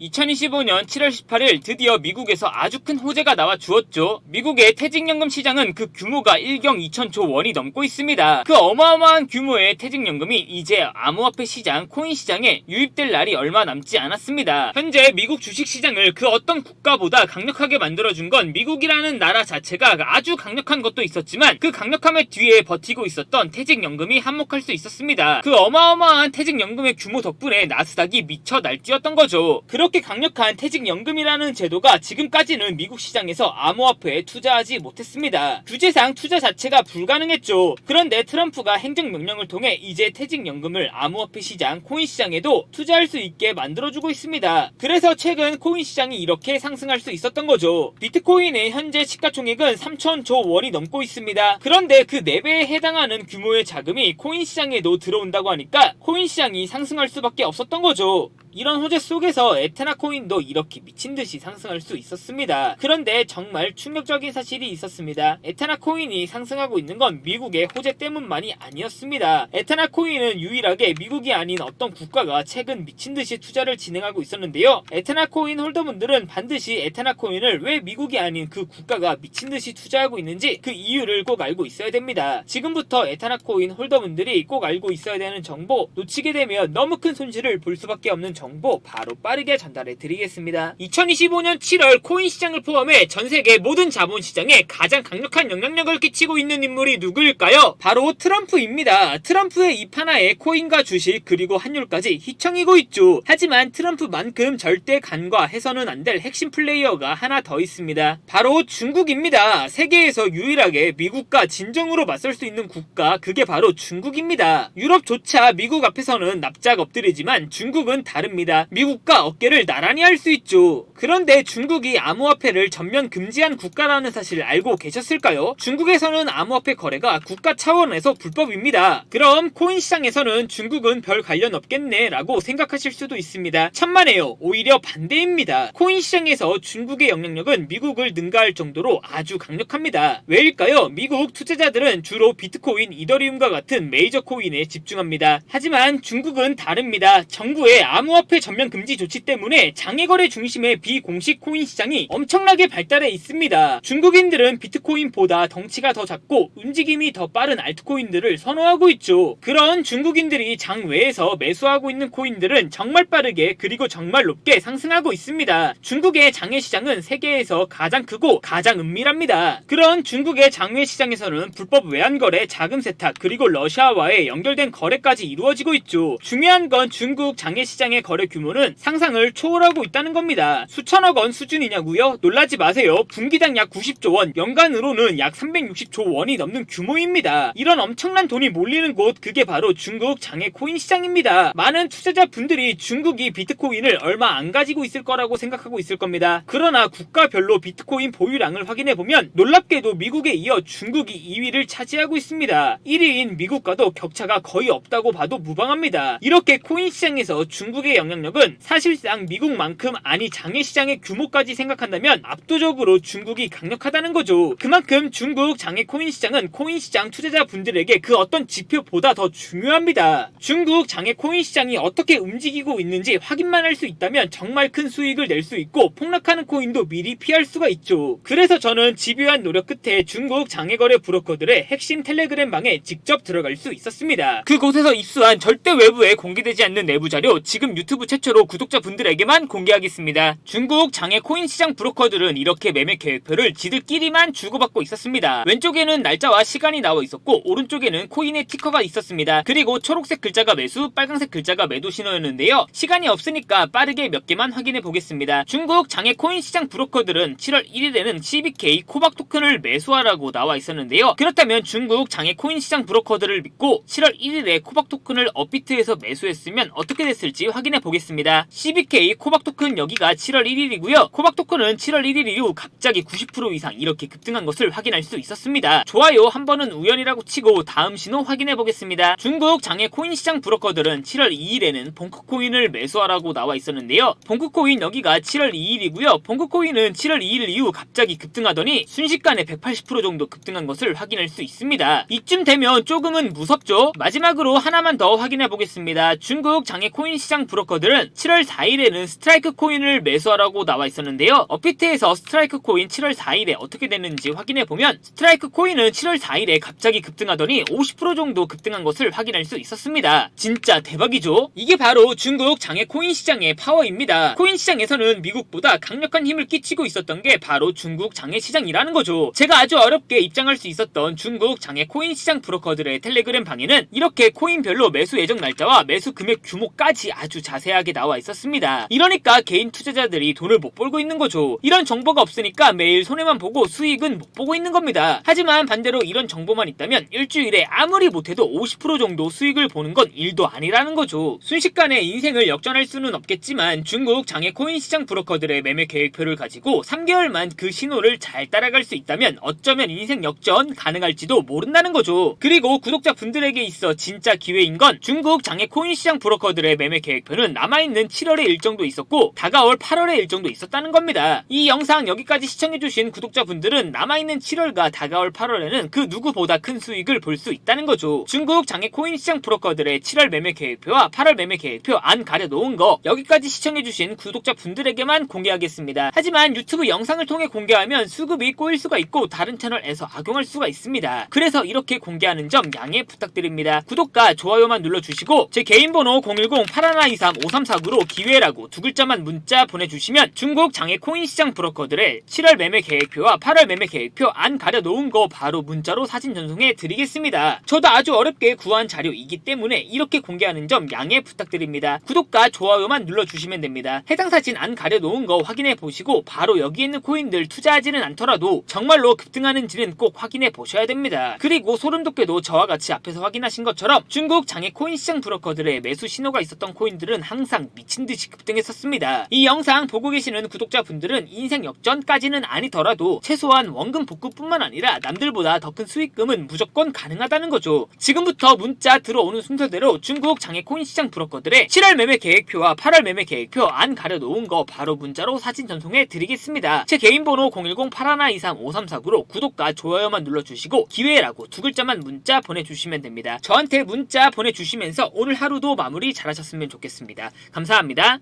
2025년 7월 18일 드디어 미국에서 아주 큰 호재가 나와 주었죠. 미국의 퇴직연금 시장은 그 규모가 1경 2천조 원이 넘고 있습니다. 그 어마어마한 규모의 퇴직연금이 이제 암호화폐 시장, 코인 시장에 유입될 날이 얼마 남지 않았습니다. 현재 미국 주식시장을 그 어떤 국가보다 강력하게 만들어준 건 미국이라는 나라 자체가 아주 강력한 것도 있었지만 그 강력함의 뒤에 버티고 있었던 퇴직연금이 한몫할 수 있었습니다. 그 어마어마한 퇴직연금의 규모 덕분에 나스닥이 미쳐 날뛰었던 거죠. 그렇게 강력한 퇴직연금이라는 제도가 지금까지는 미국 시장에서 암호화폐에 투자하지 못했습니다. 규제상 투자 자체가 불가능했죠. 그런데 트럼프가 행정명령을 통해 이제 퇴직연금을 암호화폐 시장, 코인 시장에도 투자할 수 있게 만들어주고 있습니다. 그래서 최근 코인 시장이 이렇게 상승할 수 있었던 거죠. 비트코인의 현재 시가총액은 3천조 원이 넘고 있습니다. 그런데 그 4배에 해당하는 규모의 자금이 코인 시장에도 들어온다고 하니까 코인 시장이 상승할 수밖에 없었던 거죠. 이런 호재 속에서 에테나 코인도 이렇게 미친듯이 상승할 수 있었습니다. 그런데 정말 충격적인 사실이 있었습니다. 에테나 코인이 상승하고 있는 건 미국의 호재 때문만이 아니었습니다. 에테나 코인은 유일하게 미국이 아닌 어떤 국가가 최근 미친듯이 투자를 진행하고 있었는데요. 에테나 코인 홀더분들은 반드시 에테나 코인을 왜 미국이 아닌 그 국가가 미친듯이 투자하고 있는지 그 이유를 꼭 알고 있어야 됩니다. 지금부터 에테나 코인 홀더분들이 꼭 알고 있어야 되는 정보, 놓치게 되면 너무 큰 손실을 볼 수밖에 없는 정보 바로 빠르게 전달해 드리겠습니다. 2025년 7월 코인 시장을 포함해 전 세계 모든 자본시장에 가장 강력한 영향력을 끼치고 있는 인물이 누구일까요? 바로 트럼프입니다. 트럼프의 입 하나에 코인과 주식 그리고 환율까지 휘청이고 있죠. 하지만 트럼프만큼 절대 간과해서는 안 될 핵심 플레이어가 하나 더 있습니다. 바로 중국입니다. 세계에서 유일하게 미국과 진정으로 맞설 수 있는 국가, 그게 바로 중국입니다. 유럽조차 미국 앞에서는 납작 엎드리지만 중국은 다릅니다. 미국과 어깨를 나란히 할 수 있죠. 그런데 중국이 암호화폐를 전면 금지한 국가라는 사실을 알고 계셨을까요? 중국에서는 암호화폐 거래가 국가 차원에서 불법입니다. 그럼 코인 시장에서는 중국은 별 관련 없겠네 라고 생각하실 수도 있습니다. 천만에요. 오히려 반대입니다. 코인 시장에서 중국의 영향력은 미국을 능가할 정도로 아주 강력합니다. 왜일까요? 미국 투자자들은 주로 비트코인, 이더리움과 같은 메이저 코인에 집중합니다. 하지만 중국은 다릅니다. 정부의 암호화폐 전면 금지 조치 때문에 장외거래 중심의 비공식 코인 시장이 엄청나게 발달해 있습니다. 중국인들은 비트코인보다 덩치가 더 작고 움직임이 더 빠른 알트코인들을 선호하고 있죠. 그런 중국인들이 장외에서 매수하고 있는 코인들은 정말 빠르게 그리고 정말 높게 상승하고 있습니다. 중국의 장외 시장은 세계에서 가장 크고 가장 은밀합니다. 그런 중국의 장외 시장에서는 불법 외환거래, 자금 세탁 그리고 러시아와의 연결된 거래까지 이루어지고 있죠. 중요한 건 중국 장외 시장의 거래 규모는 상상을 초월하고 있다는 겁니다. 수천억 원 수준이냐고요? 놀라지 마세요. 분기당 약 90조 원, 연간으로는 약 360조 원이 넘는 규모입니다. 이런 엄청난 돈이 몰리는 곳, 그게 바로 중국 장외 코인 시장입니다. 많은 투자자분들이 중국이 비트코인을 얼마 안 가지고 있을 거라고 생각하고 있을 겁니다. 그러나 국가별로 비트코인 보유량을 확인해보면 놀랍게도 미국에 이어 중국이 2위를 차지하고 있습니다. 1위인 미국과도 격차가 거의 없다고 봐도 무방합니다. 이렇게 코인 시장에서 중국의 영향력은 사실상 미국만큼, 아니 장외 시장의 규모까지 생각한다면 압도적으로 중국이 강력하다는 거죠. 그만큼 중국 장외 코인 시장은 코인 시장 투자자분들에게 그 어떤 지표보다 더 중요합니다. 중국 장외 코인 시장이 어떻게 움직이고 있는지 확인만 할 수 있다면 정말 큰 수익을 낼 수 있고 폭락하는 코인도 미리 피할 수가 있죠. 그래서 저는 집요한 노력 끝에 중국 장외거래 브로커들의 핵심 텔레그램 방에 직접 들어갈 수 있었습니다. 그곳에서 입수한 절대 외부에 공개되지 않는 내부 자료, 지금 유튜브 최초로 구독자분들에게만 공개하겠습니다. 중국 장외 코인 시장 브로커들은 이렇게 매매 계획표를 지들끼리만 주고받고 있었습니다. 왼쪽에는 날짜와 시간이 나와 있었고 오른쪽에는 코인의 티커가 있었습니다. 그리고 초록색 글자가 매수, 빨간색 글자가 매도 신호였는데요. 시간이 없으니까 빠르게 몇 개만 확인해 보겠습니다. 중국 장외 코인 시장 브로커들은 7월 1일에는 CBK 코박 토큰을 매수하라고 나와 있었는데요. 그렇다면 중국 장외 코인 시장 브로커들을 믿고 7월 1일에 코박 토큰을 업비트에서 매수했으면 어떻게 됐을지 확인해 보겠습니다. CBK 코박 토큰 여기가 7월 1일이고요. 코박 토큰은 7월 1일 이후 갑자기 90% 이상 이렇게 급등한 것을 확인할 수 있었습니다. 좋아요, 한 번은 우연이라고 치고 다음 신호 확인해 보겠습니다. 중국 장외 코인 시장 브로커들은 7월 2일에는 봉크코인을 매수하라고 나와 있었는데요. 봉크코인 여기가 7월 2일이고요. 봉크코인은 7월 2일 이후 갑자기 급등하더니 순식간에 180% 정도 급등한 것을 확인할 수 있습니다. 이쯤 되면 조금은 무섭죠? 마지막으로 하나만 더 확인해 보겠습니다. 중국 장외 코인 시장 브로커 브로커들은 7월 4일에는 스트라이크 코인을 매수하라고 나와 있었는데요. 업비트에서 스트라이크 코인 7월 4일에 어떻게 됐는지 확인해보면 스트라이크 코인은 7월 4일에 갑자기 급등하더니 50% 정도 급등한 것을 확인할 수 있었습니다. 진짜 대박이죠? 이게 바로 중국 장외 코인 시장의 파워입니다. 코인 시장에서는 미국보다 강력한 힘을 끼치고 있었던 게 바로 중국 장외 시장이라는 거죠. 제가 아주 어렵게 입장할 수 있었던 중국 장외 코인 시장 브로커들의 텔레그램 방에는 이렇게 코인별로 매수 예정 날짜와 매수 금액 규모까지 아주 자세하게 나와 있었습니다. 이러니까 개인 투자자들이 돈을 못 벌고 있는 거죠. 이런 정보가 없으니까 매일 손해만 보고 수익은 못 보고 있는 겁니다. 하지만 반대로 이런 정보만 있다면 일주일에 아무리 못해도 50% 정도 수익을 보는 건 일도 아니라는 거죠. 순식간에 인생을 역전할 수는 없겠지만 중국 장외 코인 시장 브로커들의 매매 계획표를 가지고 3개월만 그 신호를 잘 따라갈 수 있다면 어쩌면 인생 역전 가능할지도 모른다는 거죠. 그리고 구독자분들에게 있어 진짜 기회인 건 중국 장외 코인 시장 브로커들의 매매 계획표는 남아있는 7월의 일정도 있었고 다가올 8월의 일정도 있었다는 겁니다. 이 영상 여기까지 시청해주신 구독자분들은 남아있는 7월과 다가올 8월에는 그 누구보다 큰 수익을 볼 수 있다는 거죠. 중국 장외 코인 시장 브로커들의 7월 매매 계획표와 8월 매매 계획표 안 가려놓은 거 여기까지 시청해주신 구독자분들에게만 공개하겠습니다. 하지만 유튜브 영상을 통해 공개하면 수급이 꼬일 수가 있고 다른 채널에서 악용할 수가 있습니다. 그래서 이렇게 공개하는 점 양해 부탁드립니다. 구독과 좋아요만 눌러주시고 제 개인 번호 010-8123-5349로 기회라고 두 글자만 문자 보내주시면 중국 장외 코인 시장 브로커들의 7월 매매 계획표와 8월 매매 계획표 안 가려놓은 거 바로 문자로 사진 전송해 드리겠습니다. 저도 아주 어렵게 구한 자료이기 때문에 이렇게 공개하는 점 양해 부탁드립니다. 구독과 좋아요만 눌러주시면 됩니다. 해당 사진 안 가려놓은 거 확인해 보시고 바로 여기 있는 코인들 투자하지는 않더라도 정말로 급등하는지는 꼭 확인해 보셔야 됩니다. 그리고 소름 돋게도 저와 같이 앞에서 확인하신 것처럼 중국 장외 코인 시장 브로커들의 매수 신호가 있었던 코인들은 항상 미친듯이 급등했었습니다. 이 영상 보고 계시는 구독자분들은 인생 역전까지는 아니더라도 최소한 원금 복구뿐만 아니라 남들보다 더 큰 수익금은 무조건 가능하다는 거죠. 지금부터 문자 들어오는 순서대로 중국 장외 코인 시장 브로커들의 7월 매매 계획표와 8월 매매 계획표 안 가려놓은 거 바로 문자로 사진 전송해 드리겠습니다. 제 개인 번호 010-8123-5349로 구독과 좋아요만 눌러주시고 기회라고 두 글자만 문자 보내주시면 됩니다. 저한테 문자 보내주시면서 오늘 하루도 마무리 잘하셨으면 좋겠습니다. 감사합니다.